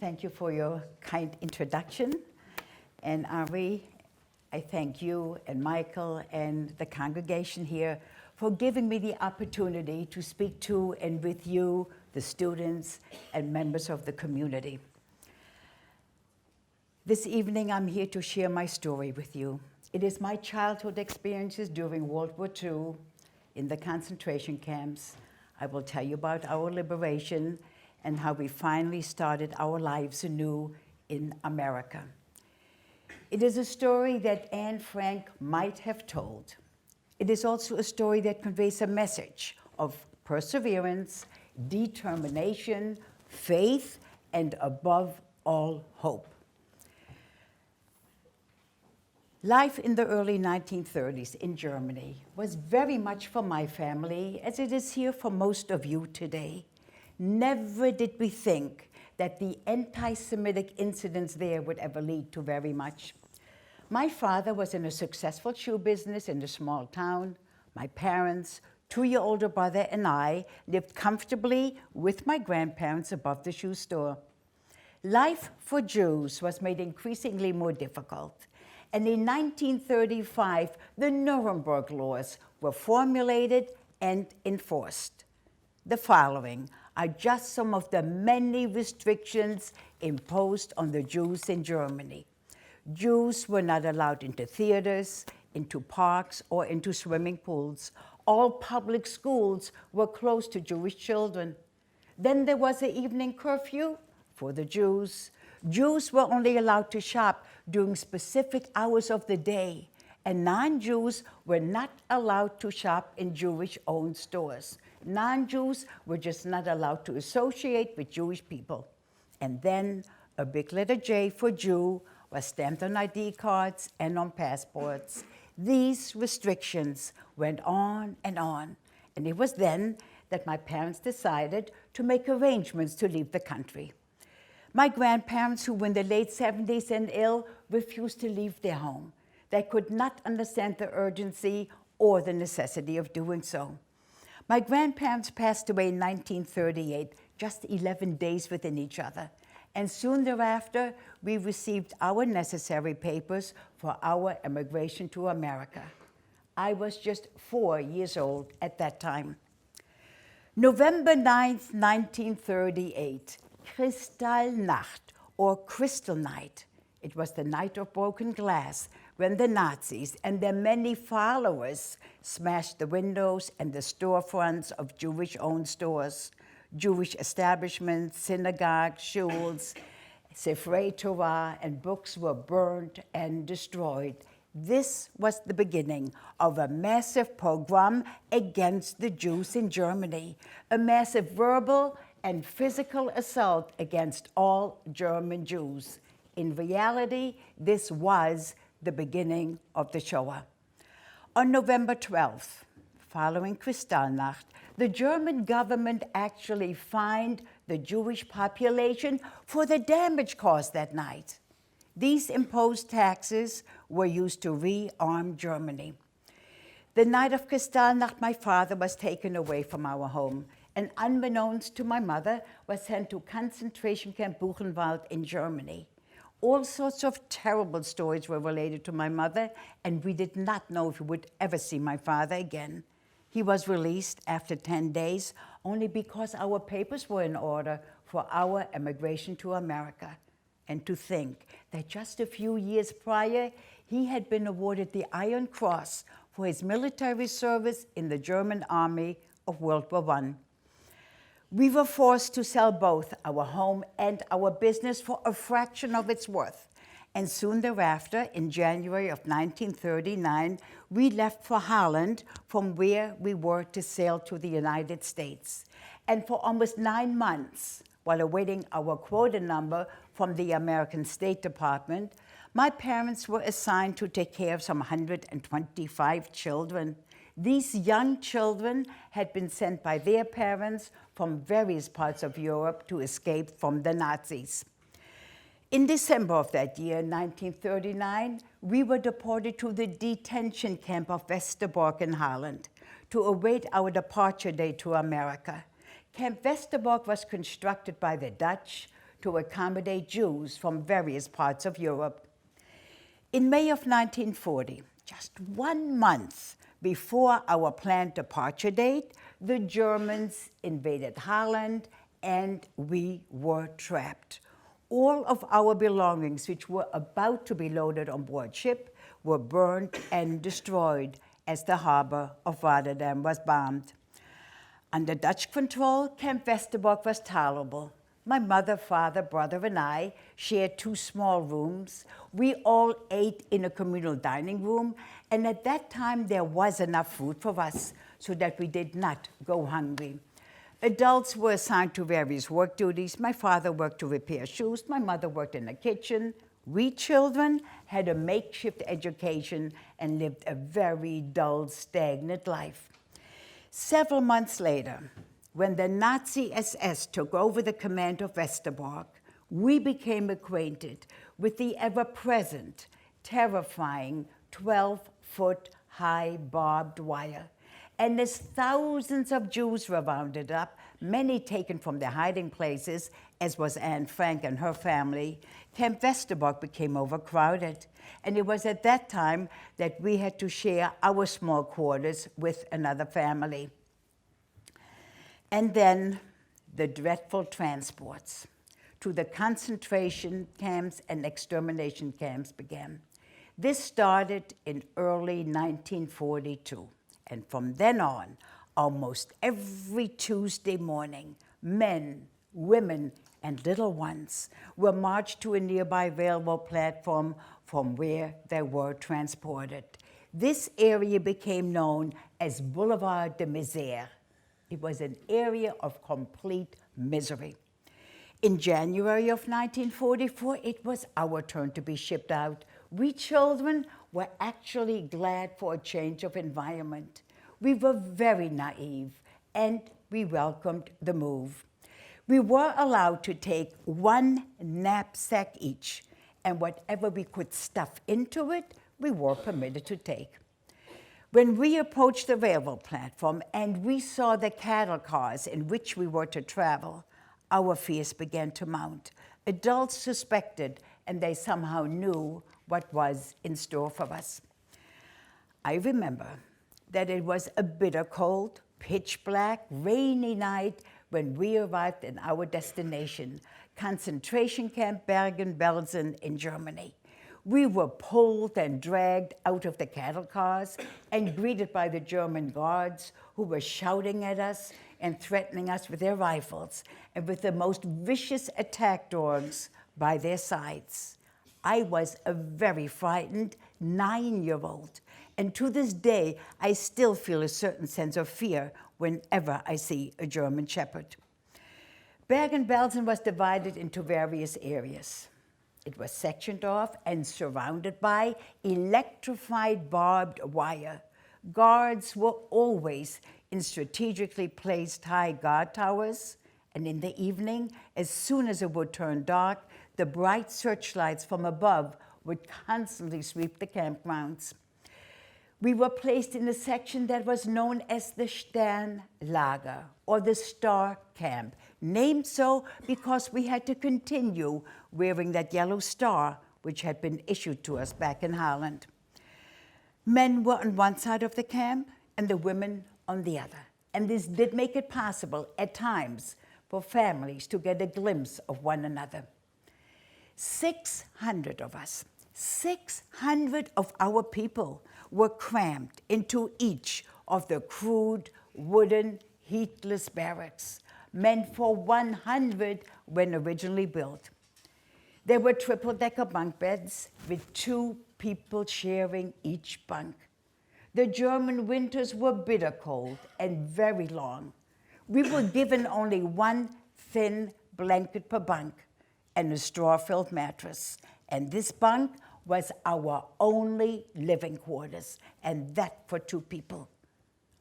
Thank you for your kind introduction. And Ari, I thank you and Michael and the congregation here for giving me the opportunity to speak to and with you, the students and members of the community. This evening, I'm here to share my story with you. It is my childhood experiences during World War II in the concentration camps. I will tell you about our liberation and how we finally started our lives anew in America. It is a story that Anne Frank might have told. It is also a story that conveys a message of perseverance, determination, faith, and above all, hope. Life in the early 1930s in Germany was very much for my family, as it is here for most of you today. Never did we think that the anti-Semitic incidents there would ever lead to very much. My father was in a successful shoe business in a small town. My parents, 2-year older brother, and I lived comfortably with my grandparents above the shoe store. Life for Jews was made increasingly more difficult. And in 1935, the Nuremberg Laws were formulated and enforced. The following are just some of the many restrictions imposed on the Jews in Germany. Jews were not allowed into theaters, into parks, or into swimming pools. All public schools were closed to Jewish children. Then there was an evening curfew for the Jews. Jews were only allowed to shop during specific hours of the day, and non-Jews were not allowed to shop in Jewish-owned stores. Non-Jews were just not allowed to associate with Jewish people. And then a big letter J for Jew was stamped on ID cards and on passports. These restrictions went on, and it was then that my parents decided to make arrangements to leave the country. My grandparents, who were in the late 70s and ill, refused to leave their home. They could not understand the urgency or the necessity of doing so. My grandparents passed away in 1938, just 11 days within each other. And soon thereafter, we received our necessary papers for our immigration to America. I was just 4 years old at that time. November 9th, 1938, Kristallnacht, or Crystal Night. It was the night of broken glass when the Nazis and their many followers smashed the windows and the storefronts of Jewish-owned stores, Jewish establishments, synagogues, shuls, Sifrei Torah, and books were burned and destroyed. This was the beginning of a massive pogrom against the Jews in Germany, a massive verbal and physical assault against all German Jews. In reality, this was the beginning of the Shoah. On November 12th, following Kristallnacht, the German government actually fined the Jewish population for the damage caused that night. These imposed taxes were used to rearm Germany. The night of Kristallnacht, my father was taken away from our home, and unbeknownst to my mother, was sent to concentration camp Buchenwald in Germany. All sorts of terrible stories were related to my mother, and we did not know if we would ever see my father again. He was released after 10 days, only because our papers were in order for our immigration to America. And to think that just a few years prior, he had been awarded the Iron Cross for his military service in the German army of World War I. We were forced to sell both our home and our business for a fraction of its worth. And soon thereafter, in January of 1939, we left for Holland, from where we were to sail to the United States. And for almost 9 months, while awaiting our quota number from the American State Department, my parents were assigned to take care of some 125 children. These young children had been sent by their parents from various parts of Europe to escape from the Nazis. In December of that year, 1939, we were deported to the detention camp of Westerbork in Holland to await our departure day to America. Camp Westerbork was constructed by the Dutch to accommodate Jews from various parts of Europe. In May of 1940, just 1 month before our planned departure date, the Germans invaded Holland and we were trapped. All of our belongings, which were about to be loaded on board ship, were burned and destroyed as the harbor of Rotterdam was bombed. Under Dutch control, Camp Westerbork was tolerable. My mother, father, brother, and I shared 2 small rooms. We all ate in a communal dining room, and at that time there was enough food for us so that we did not go hungry. Adults were assigned to various work duties. My father worked to repair shoes. My mother worked in the kitchen. We children had a makeshift education and lived a very dull, stagnant life. Several months later, when the Nazi SS took over the command of Westerbork, we became acquainted with the ever-present, terrifying 12-foot-high barbed wire. And as thousands of Jews were rounded up, many taken from their hiding places, as was Anne Frank and her family, Camp Westerbork became overcrowded. And it was at that time that we had to share our small quarters with another family. And then the dreadful transports to the concentration camps and extermination camps began. This started in early 1942. And from then on, almost every Tuesday morning, men, women, and little ones were marched to a nearby railroad platform from where they were transported. This area became known as Boulevard de Misère. It was an area of complete misery. In January of 1944, it was our turn to be shipped out. We children were actually glad for a change of environment. We were very naive, and we welcomed the move. We were allowed to take 1 knapsack each, and whatever we could stuff into it, we were permitted to take. When we approached the railroad platform and we saw the cattle cars in which we were to travel, our fears began to mount. Adults suspected, and they somehow knew what was in store for us. I remember that it was a bitter cold, pitch black, rainy night when we arrived in our destination, concentration camp Bergen-Belsen in Germany. We were pulled and dragged out of the cattle cars and greeted by the German guards who were shouting at us and threatening us with their rifles and with the most vicious attack dogs by their sides. I was a very frightened 9-year-old, and to this day, I still feel a certain sense of fear whenever I see a German shepherd. Bergen-Belsen was divided into various areas. It was sectioned off and surrounded by electrified barbed wire. Guards were always in strategically placed high guard towers, and in the evening, as soon as it would turn dark, the bright searchlights from above would constantly sweep the campgrounds. We were placed in a section that was known as the Sternlager, or the Star Camp, named so because we had to continue wearing that yellow star which had been issued to us back in Holland. Men were on one side of the camp and the women on the other. And this did make it possible at times for families to get a glimpse of one another. 600 of us, 600 of our people were crammed into each of the crude, wooden, heatless barracks, meant for 100 when originally built. There were triple-decker bunk beds with 2 people sharing each bunk. The German winters were bitter cold and very long. We were given only 1 thin blanket per bunk and a straw-filled mattress, and this bunk was our only living quarters, and that for 2 people.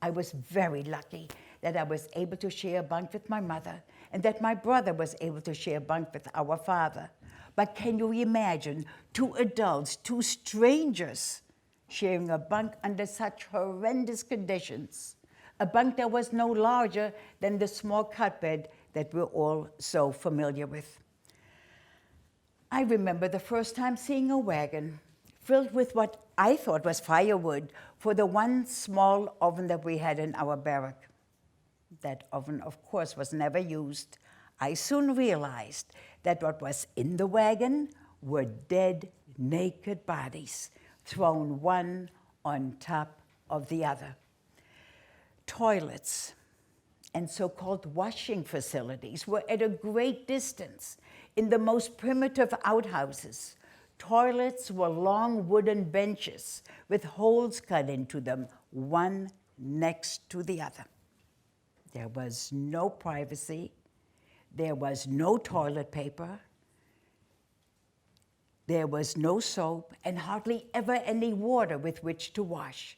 I was very lucky that I was able to share a bunk with my mother and that my brother was able to share a bunk with our father. But can you imagine 2 adults, 2 strangers, sharing a bunk under such horrendous conditions? A bunk that was no larger than the small cot bed that we're all so familiar with. I remember the first time seeing a wagon filled with what I thought was firewood for the one small oven that we had in our barrack. That oven, of course, was never used. I soon realized that what was in the wagon were dead, naked bodies thrown one on top of the other. Toilets and so-called washing facilities were at a great distance in the most primitive outhouses. Toilets were long wooden benches with holes cut into them, one next to the other. There was no privacy. There was no toilet paper. There was no soap and hardly ever any water with which to wash.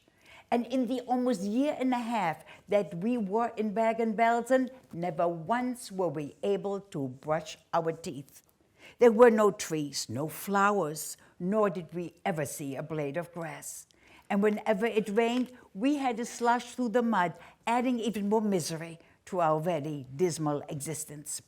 And in the almost year and a half that we were in Bergen-Belsen, never once were we able to brush our teeth. There were no trees, no flowers, nor did we ever see a blade of grass. And whenever it rained, we had to slush through the mud, adding even more misery to our very dismal existence.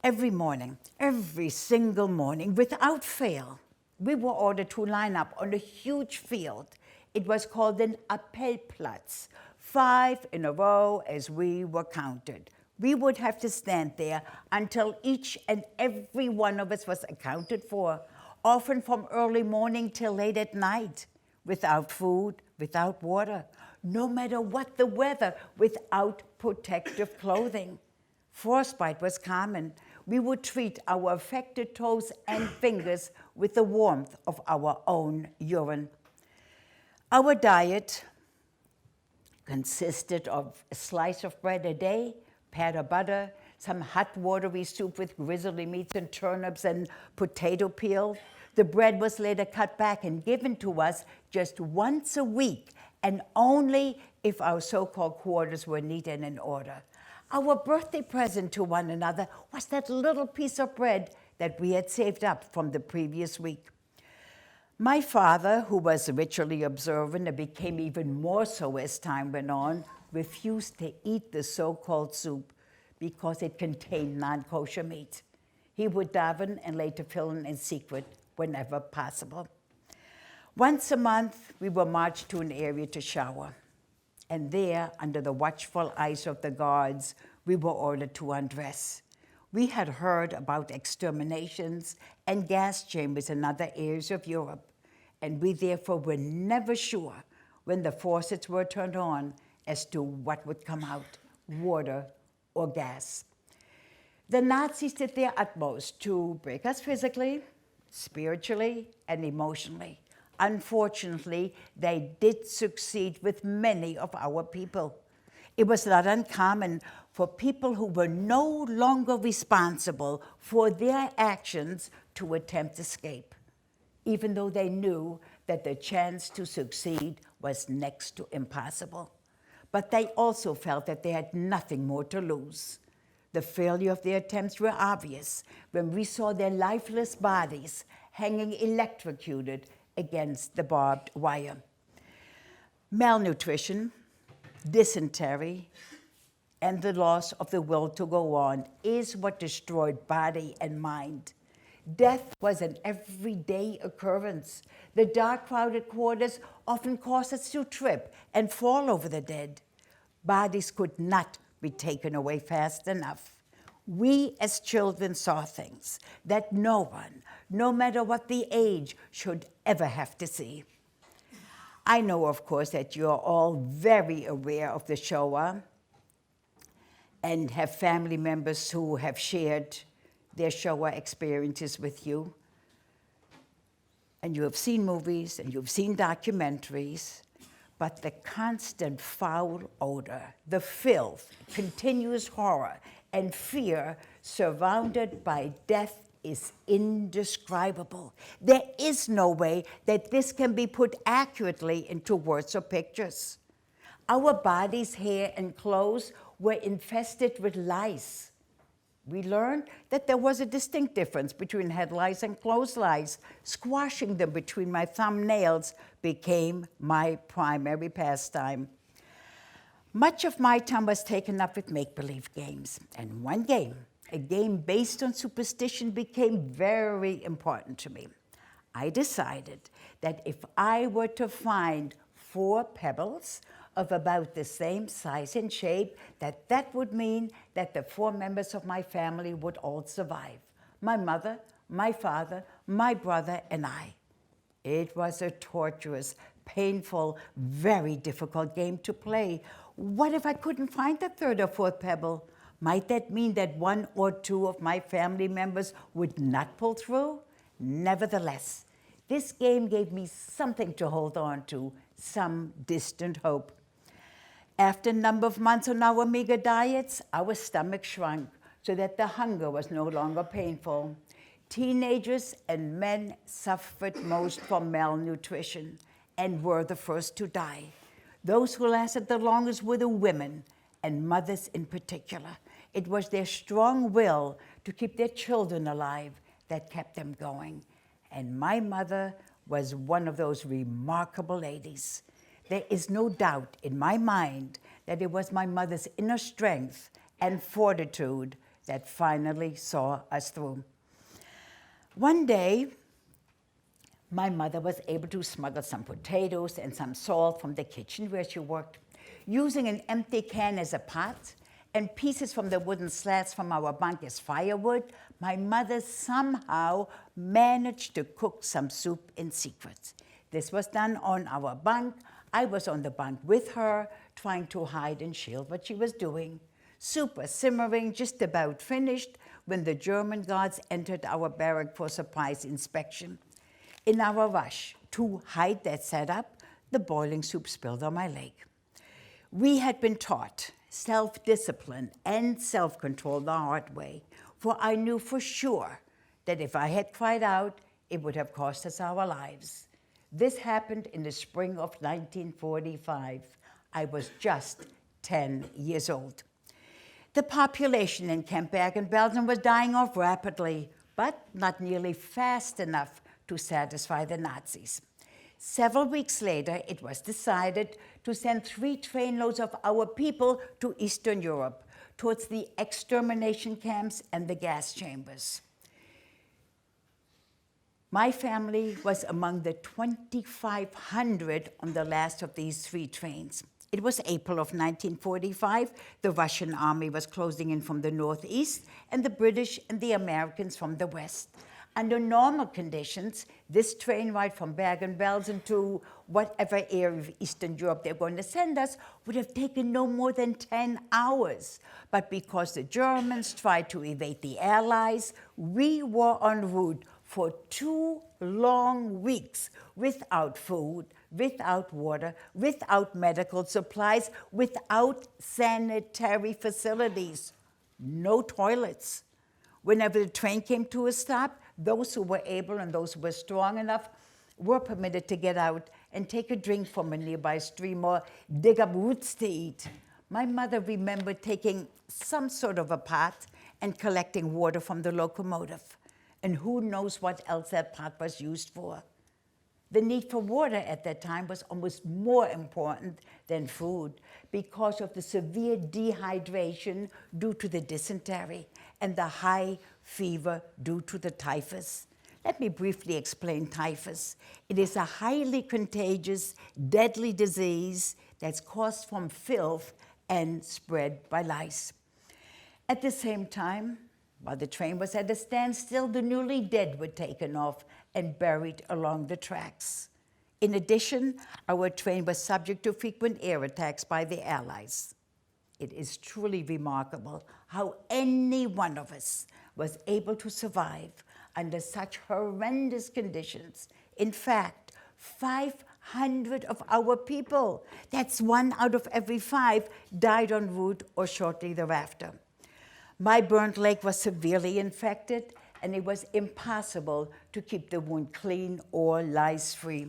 Every morning, every single morning, without fail, we were ordered to line up on a huge field. It was called an Appellplatz, 5 in a row as we were counted. We would have to stand there until each and every one of us was accounted for, often from early morning till late at night, without food, without water, no matter what the weather, without protective clothing. Frostbite was common. We would treat our affected toes and fingers with the warmth of our own urine. Our diet consisted of a slice of bread a day, pat of butter, some hot watery soup with grizzly meats and turnips and potato peel. The bread was later cut back and given to us just once a week, and only if our so-called quarters were neat and in order. Our birthday present to one another was that little piece of bread that we had saved up from the previous week. My father, who was ritually observant and became even more so as time went on, refused to eat the so-called soup because it contained non-kosher meat. He would daven and later fill in secret whenever possible. Once a month, we were marched to an area to shower. And there, under the watchful eyes of the guards, we were ordered to undress. We had heard about exterminations and gas chambers in other areas of Europe, and we therefore were never sure when the faucets were turned on as to what would come out, water or gas. The Nazis did their utmost to break us physically, spiritually, and emotionally. Unfortunately, they did succeed with many of our people. It was not uncommon for people who were no longer responsible for their actions to attempt escape, even though they knew that the chance to succeed was next to impossible. But they also felt that they had nothing more to lose. The failure of their attempts were obvious when we saw their lifeless bodies hanging electrocuted against the barbed wire. Malnutrition, dysentery, and the loss of the will to go on is what destroyed body and mind. Death was an everyday occurrence. The dark, crowded quarters often caused us to trip and fall over the dead. Bodies could not be taken away fast enough. We as children saw things that no one, no matter what the age, should ever have to see. I know, of course, that you're all very aware of the Shoah and have family members who have shared their Shoah experiences with you. And you have seen movies and you've seen documentaries, but the constant foul odor, the filth, continuous horror, and fear surrounded by death is indescribable. There is no way that this can be put accurately into words or pictures. Our bodies, hair, and clothes were infested with lice. We learned that there was a distinct difference between head lice and clothes lice. Squashing them between my thumbnails became my primary pastime. Much of my time was taken up with make-believe games, and one game A game based on superstition became very important to me. I decided that if I were to find 4 pebbles of about the same size and shape, that would mean that the 4 members of my family would all survive. My mother, my father, my brother, and I. It was a torturous, painful, very difficult game to play. What if I couldn't find the 3rd or 4th pebble? Might that mean that 1 or 2 of my family members would not pull through? Nevertheless, this game gave me something to hold on to, some distant hope. After a number of months on our meager diets, our stomach shrunk so that the hunger was no longer painful. Teenagers and men suffered most from malnutrition and were the first to die. Those who lasted the longest were the women, and mothers in particular. It was their strong will to keep their children alive that kept them going. And my mother was one of those remarkable ladies. There is no doubt in my mind that it was my mother's inner strength and fortitude that finally saw us through. One day, my mother was able to smuggle some potatoes and some salt from the kitchen where she worked. Using an empty can as a pot and pieces from the wooden slats from our bunk as firewood, my mother somehow managed to cook some soup in secret. This was done on our bunk. I was on the bunk with her, trying to hide and shield what she was doing. Soup was simmering, just about finished, when the German guards entered our barrack for surprise inspection. In our rush to hide that setup, the boiling soup spilled on my leg. We had been taught self-discipline and self-control the hard way, for I knew for sure that if I had cried out, it would have cost us our lives. This happened in the spring of 1945. I was just 10 years old. The population in Camp Bergen-Belsen was dying off rapidly, but not nearly fast enough to satisfy the Nazis. Several weeks later, it was decided to send 3 trainloads of our people to Eastern Europe, towards the extermination camps and the gas chambers. My family was among the 2,500 on the last of these 3 trains. It was April of 1945. The Russian army was closing in from the northeast, and the British and the Americans from the west. Under normal conditions, this train ride from Bergen-Belsen to whatever area of Eastern Europe they're going to send us would have taken no more than 10 hours. But because the Germans tried to evade the Allies, we were en route for 2 long weeks without food, without water, without medical supplies, without sanitary facilities, no toilets. Whenever the train came to a stop, those who were able and those who were strong enough were permitted to get out and take a drink from a nearby stream or dig up roots to eat. My mother remembered taking some sort of a pot and collecting water from the locomotive. And who knows what else that pot was used for. The need for water at that time was almost more important than food because of the severe dehydration due to the dysentery and the high fever due to the typhus. Let me briefly explain typhus. It is a highly contagious, deadly disease that's caused from filth and spread by lice. At the same time, while the train was at a standstill, the newly dead were taken off and buried along the tracks. In addition, our train was subject to frequent air attacks by the Allies. It is truly remarkable how any one of us was able to survive under such horrendous conditions. In fact, 500 of our people, that's 1 out of every 5, died en route or shortly thereafter. My burnt leg was severely infected, and it was impossible to keep the wound clean or lice-free.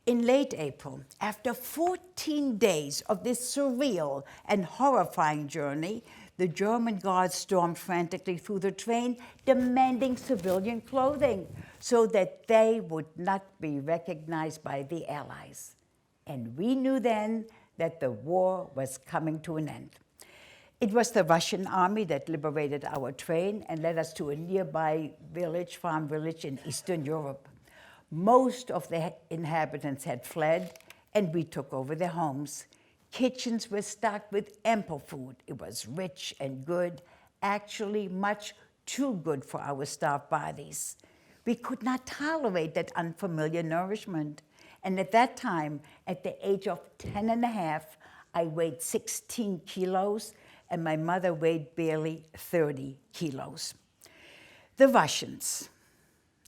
In late April, after 14 days of this surreal and horrifying journey, the German guards stormed frantically through the train, demanding civilian clothing so that they would not be recognized by the Allies. And we knew then that the war was coming to an end. It was the Russian army that liberated our train and led us to a nearby village, farm village in Eastern Europe. Most of the inhabitants had fled, and we took over their homes. Kitchens were stocked with ample food. It was rich and good, actually much too good for our starved bodies. We could not tolerate that unfamiliar nourishment. And at that time, at the age of 10 and a half, I weighed 16 kilos, and my mother weighed barely 30 kilos. The Russians,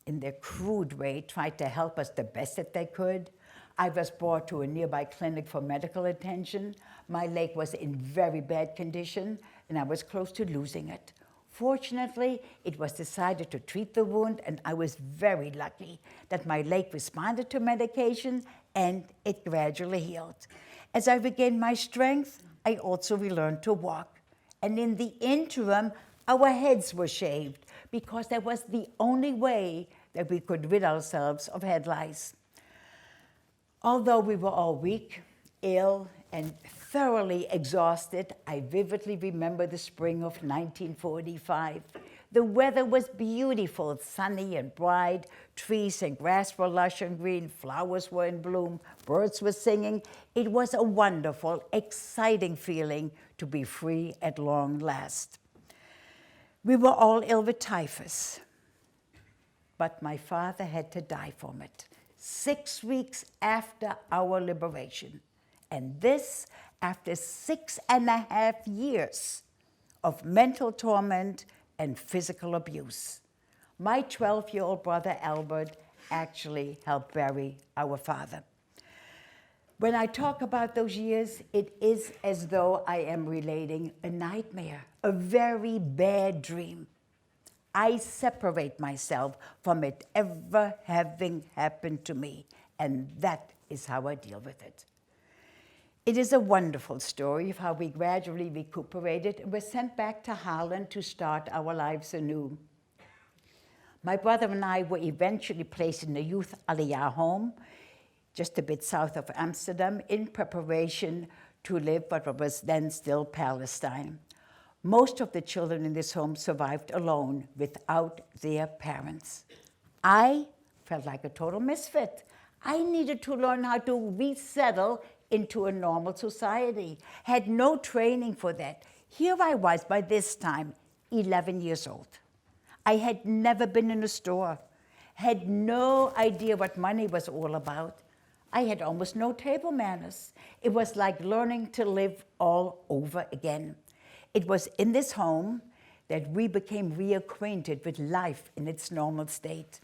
in their crude way, tried to help us the best that they could. I was brought to a nearby clinic for medical attention. My leg was in very bad condition, and I was close to losing it. Fortunately, it was decided to treat the wound, and I was very lucky that my leg responded to medication and it gradually healed. As I regained my strength, I also relearned to walk. And in the interim, our heads were shaved because that was the only way that we could rid ourselves of head lice. Although we were all weak, ill, and thoroughly exhausted, I vividly remember the spring of 1945. The weather was beautiful, sunny and bright. Trees and grass were lush and green. Flowers were in bloom. Birds were singing. It was a wonderful, exciting feeling to be free at long last. We were all ill with typhus, but my father had to die from it 6 weeks after our liberation. And this after 6.5 years of mental torment and physical abuse. My 12-year-old brother Albert actually helped bury our father. When I talk about those years, it is as though I am relating a nightmare, a very bad dream. I separate myself from it ever having happened to me, and that is how I deal with it. It is a wonderful story of how we gradually recuperated and were sent back to Holland to start our lives anew. My brother and I were eventually placed in a youth Aliyah home, just a bit south of Amsterdam, in preparation to live what was then still Palestine. Most of the children in this home survived alone, without their parents. I felt like a total misfit. I needed to learn how to resettle into a normal society, had no training for that. Here I was by this time, 11 years old. I had never been in a store, had no idea what money was all about. I had almost no table manners. It was like learning to live all over again. It was in this home that we became reacquainted with life in its normal state.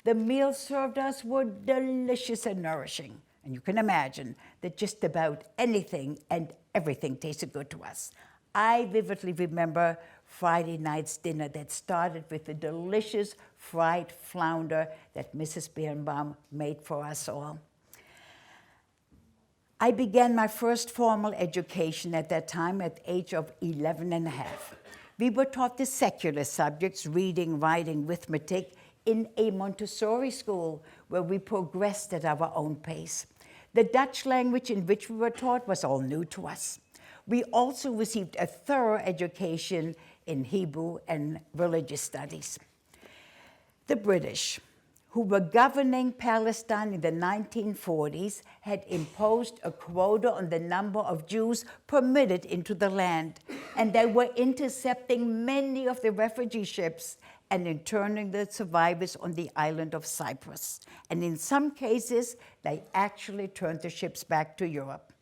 The meals served us were delicious and nourishing. And you can imagine that just about anything and everything tasted good to us. I vividly remember Friday night's dinner that started with the delicious fried flounder that Mrs. Birnbaum made for us all. I began my first formal education at that time at the age of 11 and a half. We were taught the secular subjects, reading, writing, arithmetic, in a Montessori school where we progressed at our own pace. The Dutch language in which we were taught was all new to us. We also received a thorough education in Hebrew and religious studies. The British, who were governing Palestine in the 1940s, had imposed a quota on the number of Jews permitted into the land, and they were intercepting many of the refugee ships and interning the survivors on the island of Cyprus. And in some cases, they actually turned the ships back to Europe.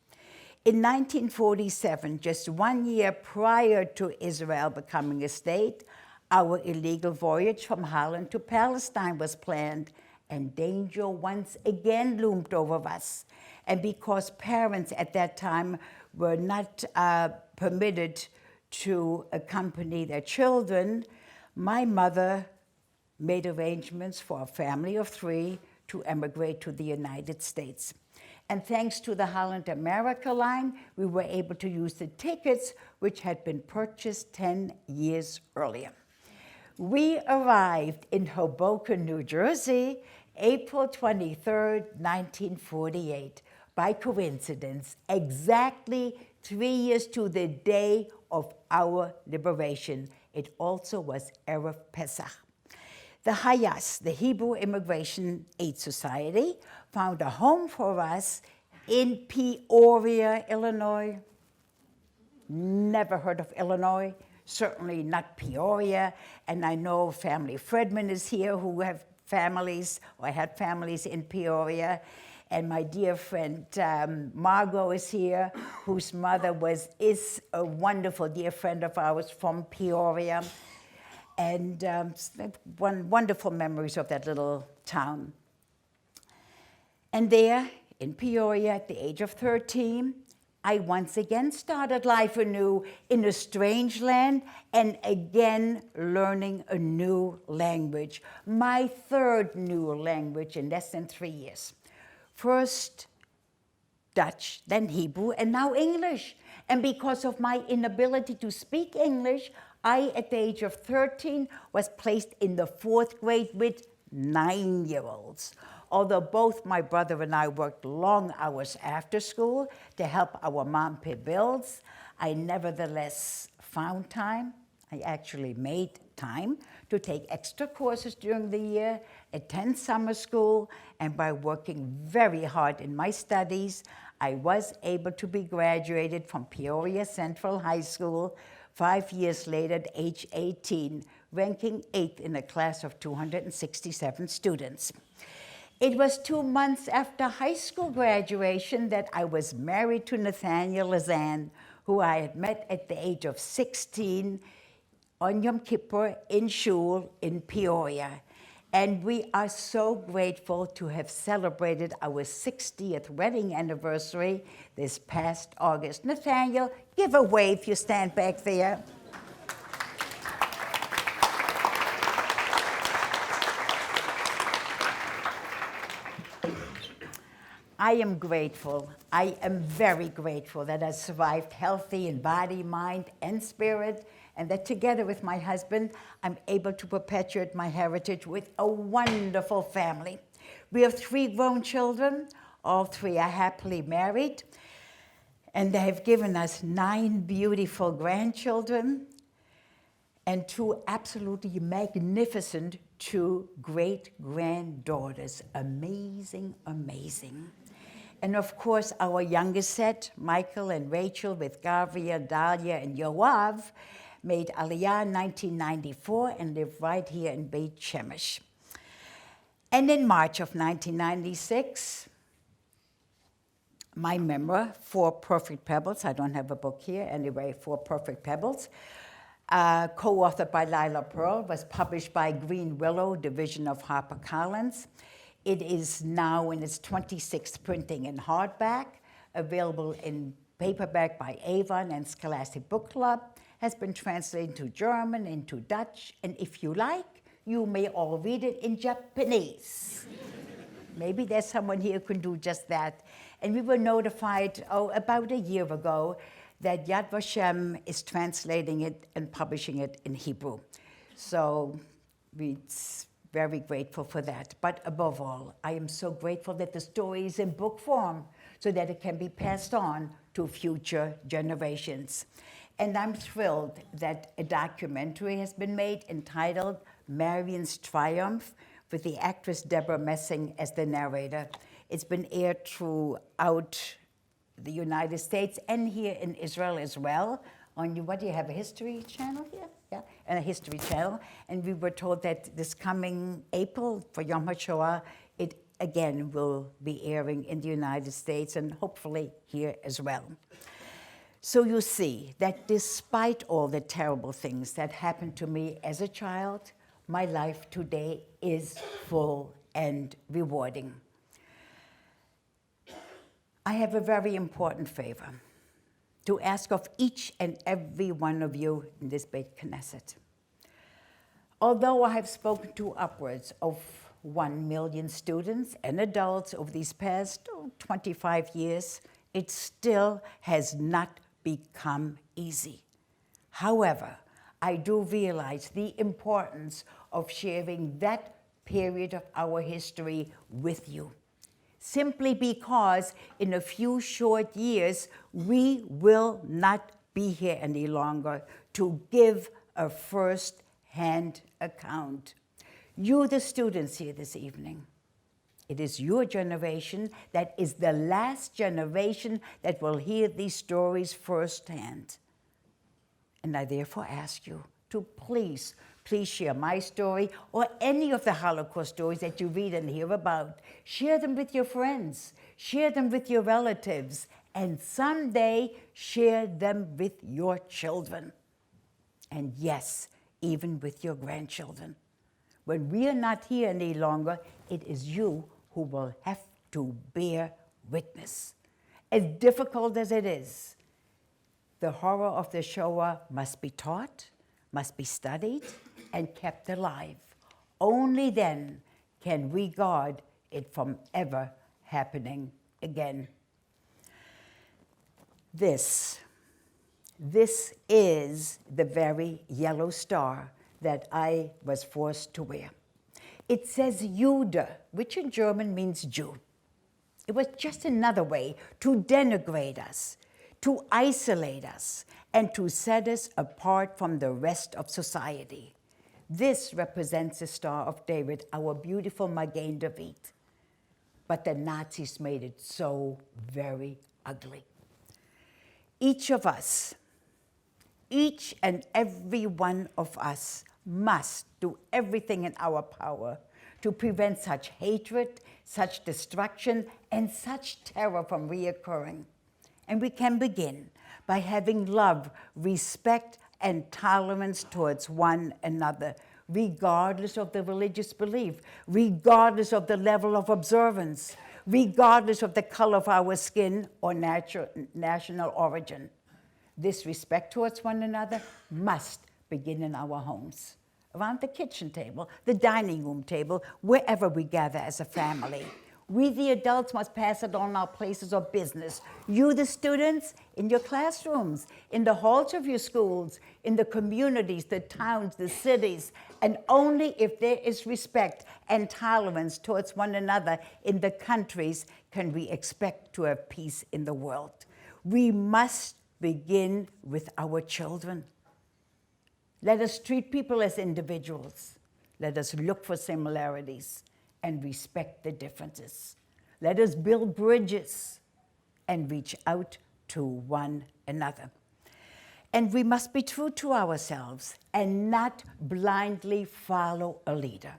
In 1947, just 1 year prior to Israel becoming a state, our illegal voyage from Holland to Palestine was planned, and danger once again loomed over us. And because parents at that time were not permitted to accompany their children, my mother made arrangements for a family of 3 to emigrate to the United States. And thanks to the Holland America line, we were able to use the tickets which had been purchased 10 years earlier. We arrived in Hoboken, New Jersey, April 23rd, 1948. By coincidence, exactly 3 years to the day of our liberation. It also was Erev Pesach. The Hayas, the Hebrew Immigration Aid Society, found a home for us in Peoria, Illinois. Never heard of Illinois, certainly not Peoria. And I know family Fredman is here who have families, or had families in Peoria. And my dear friend Margot is here, whose mother is a wonderful dear friend of ours from Peoria. And wonderful memories of that little town. And there in Peoria at the age of 13, I once again started life anew in a strange land and again learning a new language, my third new language in less than 3 years. First Dutch, then Hebrew, and now English. And because of my inability to speak English, I, at the age of 13, was placed in the 4th grade with 9-year-olds. Although both my brother and I worked long hours after school to help our mom pay bills, I nevertheless found time. I actually made time to take extra courses during the year, attend summer school, and by working very hard in my studies, I was able to be graduated from Peoria Central High School 5 years later at age 18, ranking 8th in a class of 267 students. It was 2 months after high school graduation that I was married to Nathaniel Lazan, who I had met at the age of 16 on Yom Kippur in Shul in Peoria. And we are so grateful to have celebrated our 60th wedding anniversary this past August. Nathaniel, give a wave if you stand back there. I am grateful. I am very grateful that I survived healthy in body, mind, and spirit, and that together with my husband, I'm able to perpetuate my heritage with a wonderful family. We have 3 grown children. All 3 are happily married, and they have given us 9 beautiful grandchildren and 2 absolutely magnificent 2 great-granddaughters. Amazing, amazing. And of course, our youngest set, Michael and Rachel, with Gavria, Dalia, and Yoav, made Aliyah in 1994 and live right here in Beit Shemesh. And in March of 1996, my memoir, Four Perfect Pebbles, I don't have a book here, anyway, Four Perfect Pebbles, co-authored by Lila Pearl, was published by Green Willow, division of HarperCollins. It is now in its 26th printing in hardback, available in paperback by Avon and Scholastic Book Club, has been translated into German, into Dutch, and if you like, you may all read it in Japanese. Maybe there's someone here who can do just that. And we were notified, about a year ago, that Yad Vashem is translating it and publishing it in Hebrew. So we're very grateful for that. But above all, I am so grateful that the story is in book form so that it can be passed on to future generations. And I'm thrilled that a documentary has been made entitled Marion's Triumph, with the actress Deborah Messing as the narrator. It's been aired throughout the United States and here in Israel as well. On what do you have, a History Channel here? Yeah, and a History Channel. And we were told that this coming April for Yom HaShoah, it again will be airing in the United States and hopefully here as well. So you see that despite all the terrible things that happened to me as a child, my life today is full and rewarding. I have a very important favor to ask of each and every one of you in this Beit Knesset. Although I have spoken to upwards of 1 million students and adults over these past 25 years, it still has not become easy. However, I do realize the importance of sharing that period of our history with you, simply because in a few short years, we will not be here any longer to give a first-hand account. You, the students here this evening, it is your generation that is the last generation that will hear these stories firsthand. And I therefore ask you to please share my story or any of the Holocaust stories that you read and hear about. Share them with your friends, share them with your relatives, and someday share them with your children. And yes, even with your grandchildren. When we are not here any longer, it is you who will have to bear witness. As difficult as it is, the horror of the Shoah must be taught, must be studied, and kept alive. Only then can we guard it from ever happening again. This is the very yellow star that I was forced to wear. It says Jude, which in German means Jew. It was just another way to denigrate us, to isolate us, and to set us apart from the rest of society. This represents the Star of David, our beautiful Magen David. But the Nazis made it so very ugly. Each of us, each and every one of us must do everything in our power to prevent such hatred, such destruction, and such terror from reoccurring. And we can begin by having love, respect, and tolerance towards one another, regardless of the religious belief, regardless of the level of observance, regardless of the color of our skin or national origin. This respect towards one another must begin in our homes, around the kitchen table, the dining room table, wherever we gather as a family. We, the adults, must pass it on our places of business. You, the students, in your classrooms, in the halls of your schools, in the communities, the towns, the cities, and only if there is respect and tolerance towards one another in the countries can we expect to have peace in the world. We must begin with our children. Let us treat people as individuals. Let us look for similarities and respect the differences. Let us build bridges and reach out to one another. And we must be true to ourselves and not blindly follow a leader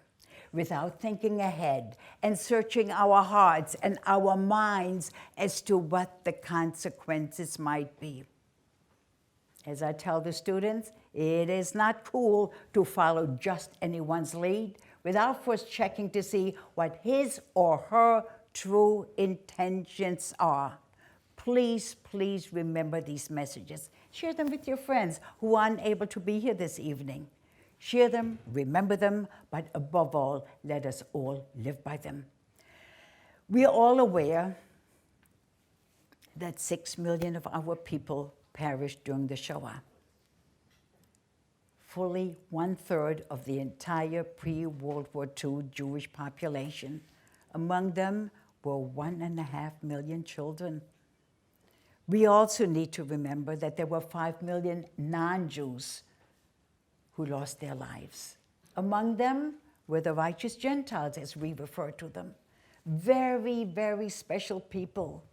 without thinking ahead and searching our hearts and our minds as to what the consequences might be. As I tell the students, it is not cool to follow just anyone's lead without first checking to see what his or her true intentions are. Please, please remember these messages. Share them with your friends who are unable to be here this evening. Share them, remember them, but above all, let us all live by them. We are all aware that 6 million of our people perished during the Shoah. Fully 1/3 of the entire pre-World War II Jewish population. Among them were 1.5 million children. We also need to remember that there were 5 million non-Jews who lost their lives. Among them were the righteous Gentiles, as we refer to them. Very, very special people.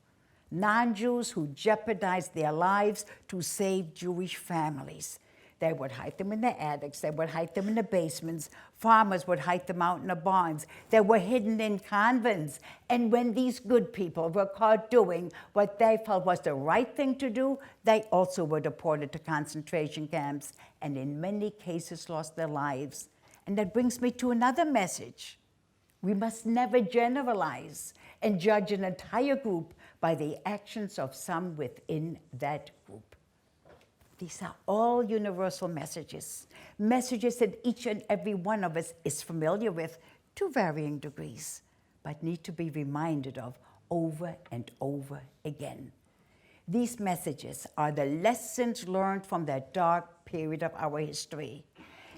Non-Jews who jeopardized their lives to save Jewish families. They would hide them in the attics. They would hide them in the basements. Farmers would hide them out in the barns. They were hidden in convents. And when these good people were caught doing what they felt was the right thing to do, they also were deported to concentration camps and in many cases lost their lives. And that brings me to another message. We must never generalize and judge an entire group by the actions of some within that group. These are all universal messages, messages that each and every one of us is familiar with to varying degrees, but need to be reminded of over and over again. These messages are the lessons learned from that dark period of our history,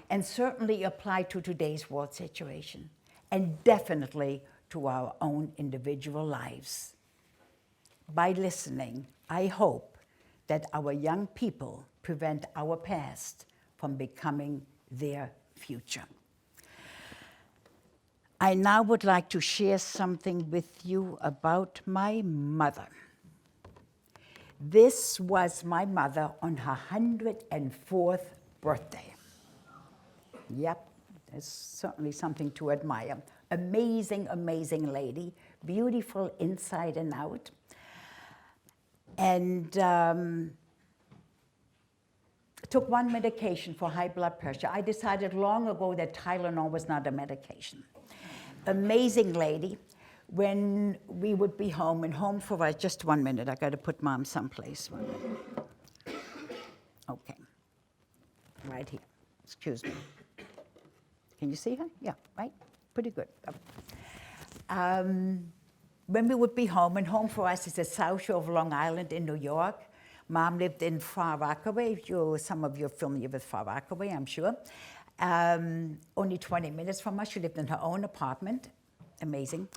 and certainly apply to today's world situation, and definitely to our own individual lives. By listening, I hope that our young people prevent our past from becoming their future. I now would like to share something with you about my mother. This was my mother on her 104th birthday. Yep, there's certainly something to admire. Amazing, amazing lady, beautiful inside and out. And took one medication for high blood pressure. I decided long ago that Tylenol was not a medication. Amazing lady. When we would be home, and home for just 1 minute. I got to put Mom someplace. 1 minute. Okay. Right here. Excuse me. Can you see her? Yeah, right? Pretty good. When we would be home, and home for us is the South Shore of Long Island in New York. Mom lived in Far Rockaway. Some of you are familiar with Far Rockaway, I'm sure. Only 20 minutes from us. She lived in her own apartment. Amazing.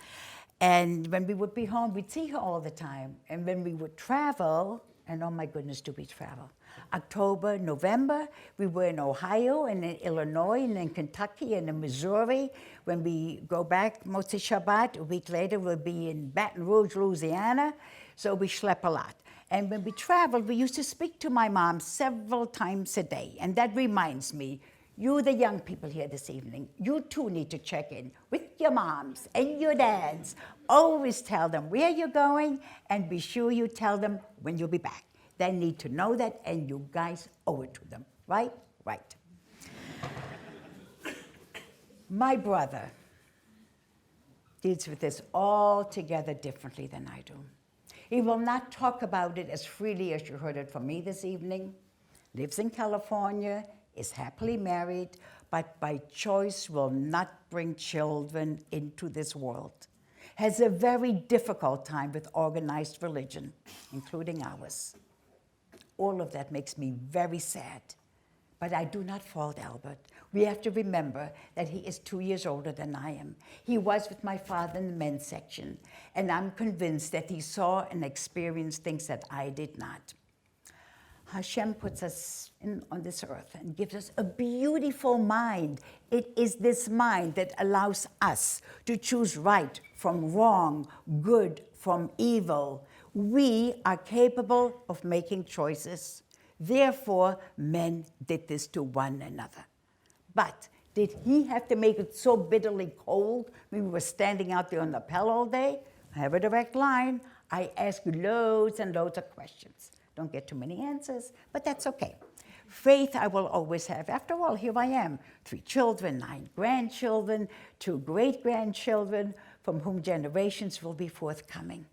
And when we would be home, we'd see her all the time. And when we would travel, and oh my goodness, do we travel. October, November, we were in Ohio and in Illinois and in Kentucky and in Missouri. When we go back, Motzei Shabbat, a week later, we'll be in Baton Rouge, Louisiana. So we schlep a lot. And when we traveled, we used to speak to my mom several times a day. And that reminds me, you, the young people here this evening, you too need to check in with your moms and your dads. Always tell them where you're going and be sure you tell them when you'll be back. They need to know that, and you guys owe it to them, right? Right. My brother deals with this altogether differently than I do. He will not talk about it as freely as you heard it from me this evening. Lives in California, is happily married, but by choice will not bring children into this world. Has a very difficult time with organized religion, including ours. All of that makes me very sad. But I do not fault Albert. We have to remember that he is 2 years older than I am. He was with my father in the men's section, and I'm convinced that he saw and experienced things that I did not. Hashem puts us on this earth and gives us a beautiful mind. It is this mind that allows us to choose right from wrong, good from evil. We are capable of making choices. Therefore, men did this to one another. But did he have to make it so bitterly cold when we were standing out there on the Pell all day? I have a direct line. I ask loads and loads of questions. Don't get too many answers, but that's okay. Faith I will always have. After all, here I am, 3 children, 9 grandchildren, 2 great-grandchildren, from whom generations will be forthcoming.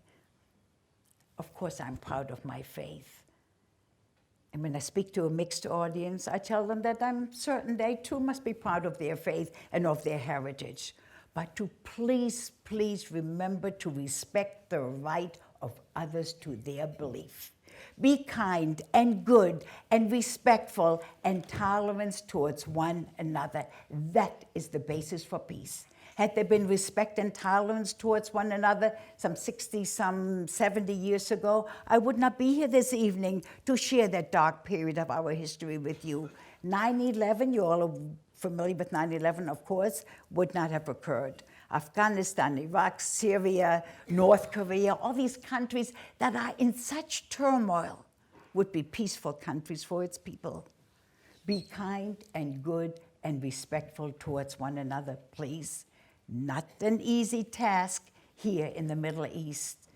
Of course, I'm proud of my faith. And when I speak to a mixed audience, I tell them that I'm certain they too must be proud of their faith and of their heritage. But to please, please remember to respect the right of others to their belief. Be kind and good and respectful and tolerance towards one another. That is the basis for peace. Had there been respect and tolerance towards one another some 60, some 70 years ago, I would not be here this evening to share that dark period of our history with you. 9/11, you all are familiar with 9/11, of course, would not have occurred. Afghanistan, Iraq, Syria, North Korea, all these countries that are in such turmoil would be peaceful countries for its people. Be kind and good and respectful towards one another, please. Not an easy task here in the Middle East.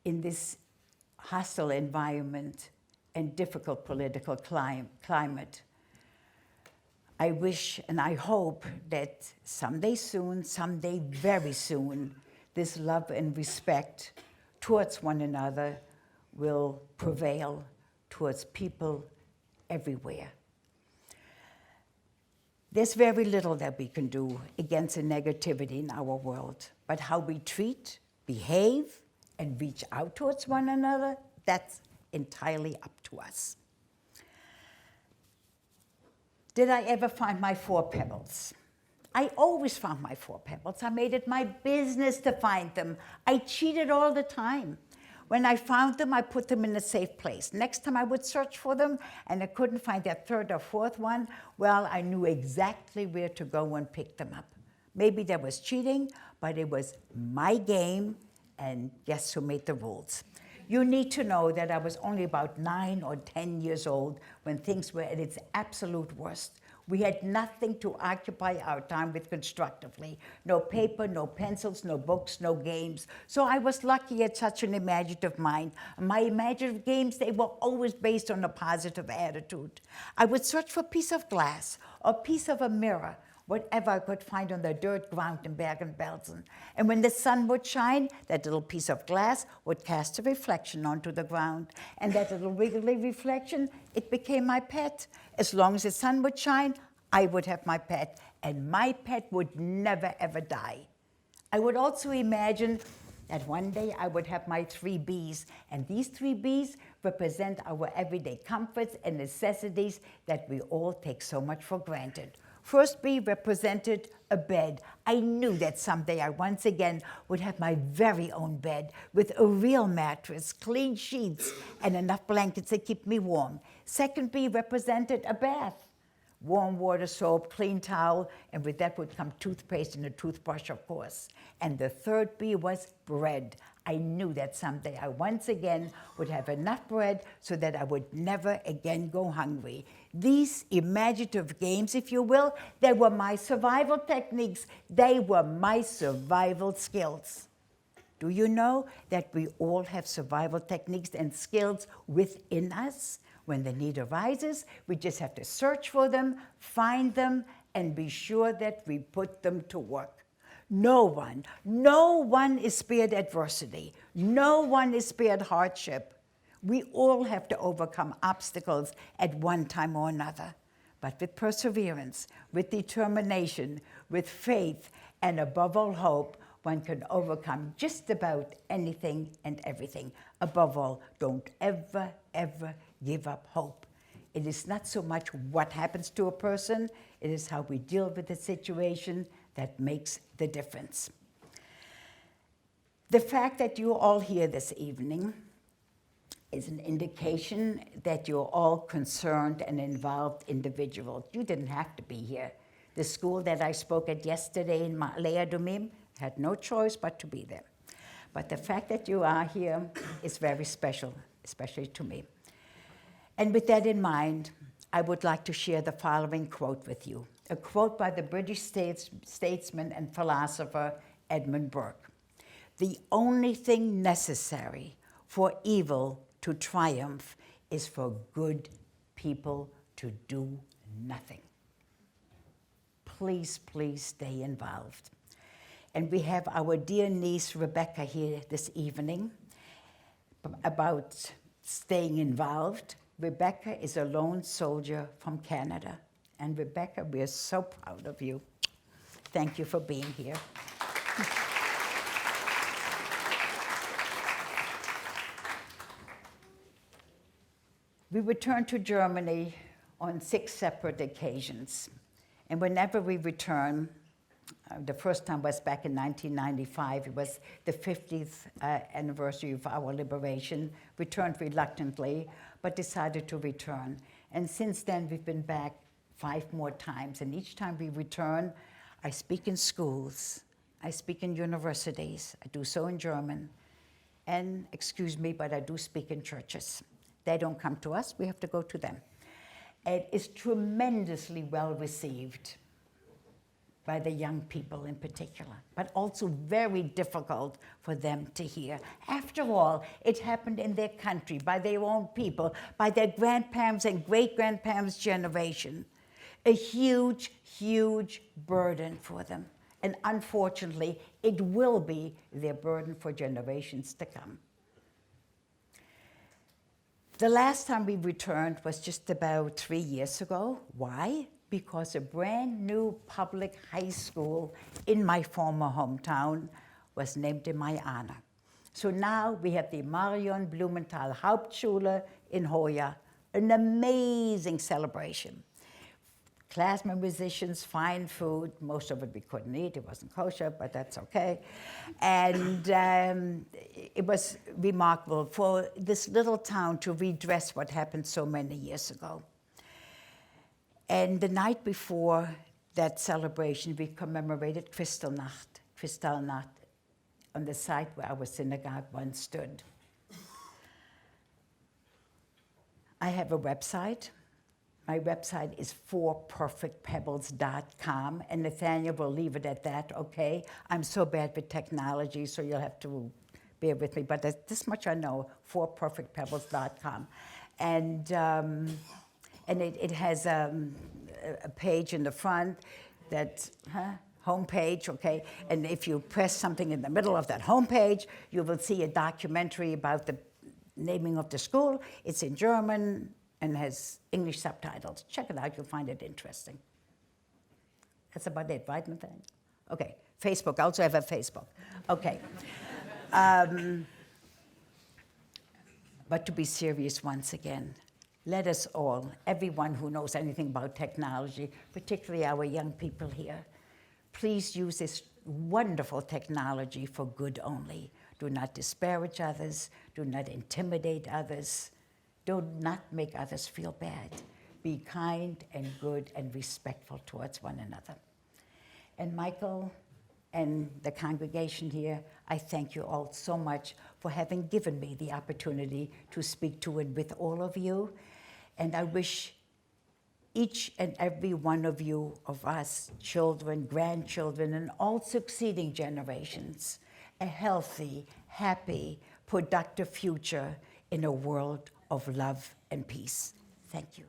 In this hostile environment and difficult political climate. I wish and I hope that someday soon, someday very soon, this love and respect towards one another will prevail towards people everywhere. There's very little that we can do against the negativity in our world, but how we treat, behave, and reach out towards one another, that's entirely up to us. Did I ever find my 4 pebbles? I always found my 4 pebbles. I made it my business to find them. I cheated all the time. When I found them, I put them in a safe place. Next time I would search for them and I couldn't find that third or fourth one, well, I knew exactly where to go and pick them up. Maybe that was cheating, but it was my game, and guess who made the rules? You need to know that I was only about 9 or 10 years old when things were at its absolute worst. We had nothing to occupy our time with constructively. No paper, no pencils, no books, no games. So I was lucky at such an imaginative mind. My imaginative games, they were always based on a positive attitude. I would search for a piece of glass or a piece of a mirror, whatever I could find on the dirt ground in Bergen-Belsen. And when the sun would shine, that little piece of glass would cast a reflection onto the ground. And that little wiggly reflection, it became my pet. As long as the sun would shine, I would have my pet. And my pet would never, ever die. I would also imagine that one day I would have my 3 Bs. And these 3 Bs represent our everyday comforts and necessities that we all take so much for granted. First B represented a bed. I knew that someday I once again would have my very own bed with a real mattress, clean sheets, and enough blankets to keep me warm. Second B represented a bath. Warm water, soap, clean towel, and with that would come toothpaste and a toothbrush, of course. And the third B was bread. I knew that someday I once again would have enough bread so that I would never again go hungry. These imaginative games, if you will, they were my survival techniques. They were my survival skills. Do you know that we all have survival techniques and skills within us? When the need arises, we just have to search for them, find them, and be sure that we put them to work. No one is spared adversity. No one is spared hardship. We all have to overcome obstacles at one time or another. But with perseverance, with determination, with faith, and above all hope, one can overcome just about anything and everything. Above all, don't ever, ever give up hope. It is not so much what happens to a person, it is how we deal with the situation that makes the difference. The fact that you're all here this evening is an indication that you're all concerned and involved individuals. You didn't have to be here. The school that I spoke at yesterday in Ma'ale Adumim had no choice but to be there. But the fact that you are here is very special, especially to me. And with that in mind, I would like to share the following quote with you, a quote by the British statesman and philosopher Edmund Burke. "The only thing necessary for evil to triumph is for good people to do nothing." Please, please stay involved. And we have our dear niece Rebecca here this evening about staying involved. Rebecca is a lone soldier from Canada. And Rebecca, we are so proud of you. Thank you for being here. We returned to Germany on 6 separate occasions. And whenever we return, the first time was back in 1995. It was the 50th anniversary of our liberation. Returned reluctantly, but decided to return. And since then, we've been back 5 more times. And each time we return, I speak in schools. I speak in universities. I do so in German. And, excuse me, but I do speak in churches. They don't come to us. We have to go to them. It is tremendously well received by the young people in particular, but also very difficult for them to hear. After all, it happened in their country, by their own people, by their grandparents' and great-grandparents' generation. A huge, huge burden for them. And unfortunately, it will be their burden for generations to come. The last time we returned was just about 3 years ago. Why? Because a brand new public high school in my former hometown was named in my honor. So now we have the Marion Blumenthal Hauptschule in Hoya, an amazing celebration. klezmer musicians, fine food. Most of it we couldn't eat. It wasn't kosher, but that's okay. And it was remarkable for this little town to redress what happened so many years ago. And the night before that celebration, we commemorated Kristallnacht, on the site where our synagogue once stood. I have a website. My website is fourperfectpebbles.com, and Nathaniel will leave it at that, okay? I'm so bad with technology, so you'll have to bear with me, but this much I know, fourperfectpebbles.com. And it has a page in the front that, homepage, okay? And if you press something in the middle of that homepage, you will see a documentary about the naming of the school. It's in German and has English subtitles. Check it out, you'll find it interesting. That's about it, right, Nathaniel? Okay, Facebook, I also have a Facebook. Okay. But to be serious once again, let us all, everyone who knows anything about technology, particularly our young people here, please use this wonderful technology for good only. Do not disparage others. Do not intimidate others. Do not make others feel bad. Be kind and good and respectful towards one another. And Michael and the congregation here, I thank you all so much for having given me the opportunity to speak to and with all of you. And I wish each and every one of you, of us, children, grandchildren, and all succeeding generations, a healthy, happy, productive future in a world of love and peace. Thank you.